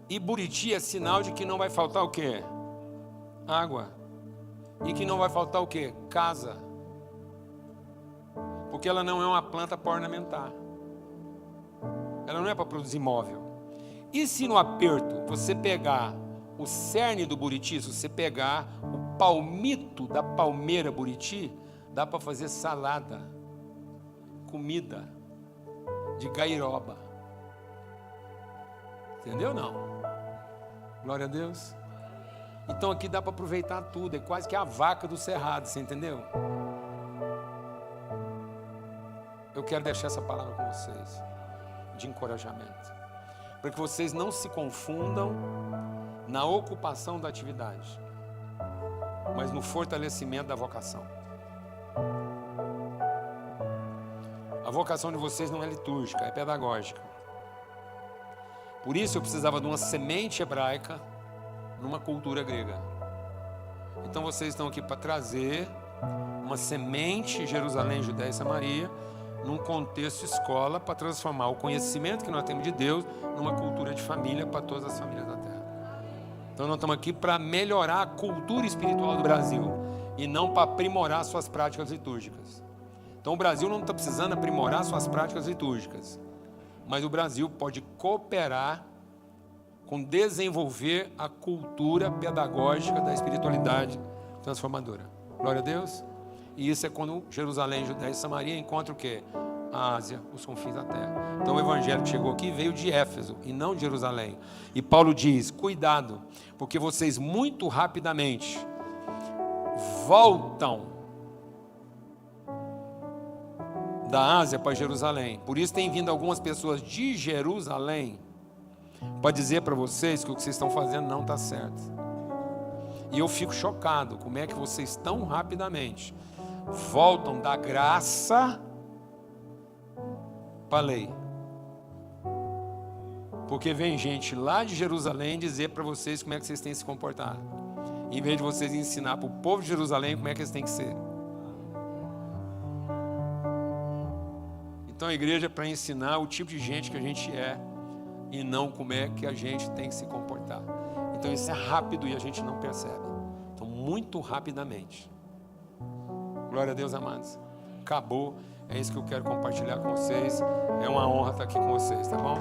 E buriti é sinal de que não vai faltar o quê? Água. E que não vai faltar o quê? Casa. Porque ela não é uma planta para ornamentar. Ela não é para produzir móvel. E se no aperto você pegar o cerne do buriti, se você pegar o palmito da palmeira buriti, dá para fazer salada, comida de gairoba. Entendeu ou não? Glória a Deus. Então aqui dá para aproveitar tudo. É quase que a vaca do cerrado, você entendeu? Eu quero deixar essa palavra com vocês, de encorajamento, para que vocês não se confundam na ocupação da atividade, mas no fortalecimento da vocação. A vocação de vocês não é litúrgica, é pedagógica. Por isso eu precisava de uma semente hebraica numa cultura grega. Então vocês estão aqui para trazer uma semente Jerusalém, Judéia e Samaria num contexto escola para transformar o conhecimento que nós temos de Deus numa cultura de família para todas as famílias da terra. Então nós estamos aqui para melhorar a cultura espiritual do Brasil e não para aprimorar suas práticas litúrgicas. Então o Brasil não está precisando aprimorar suas práticas litúrgicas, mas o Brasil pode cooperar com desenvolver a cultura pedagógica da espiritualidade transformadora. Glória a Deus. E isso é quando Jerusalém, Judéia e Samaria encontram o quê? A Ásia, os confins da terra. Então o evangelho que chegou aqui veio de Éfeso e não de Jerusalém. E Paulo diz, cuidado, porque vocês muito rapidamente voltam da Ásia para Jerusalém. Por isso tem vindo algumas pessoas de Jerusalém para dizer para vocês que o que vocês estão fazendo não está certo. E eu fico chocado como é que vocês tão rapidamente voltam da graça para a lei. Porque vem gente lá de Jerusalém dizer para vocês como é que vocês têm que se comportar, em vez de vocês ensinar para o povo de Jerusalém como é que eles têm que ser. Então a igreja é para ensinar o tipo de gente que a gente é e não como é que a gente tem que se comportar. Então isso é rápido e a gente não percebe. Então muito rapidamente. Glória a Deus, amados. Acabou. É isso que eu quero compartilhar com vocês. É uma honra estar aqui com vocês, tá bom?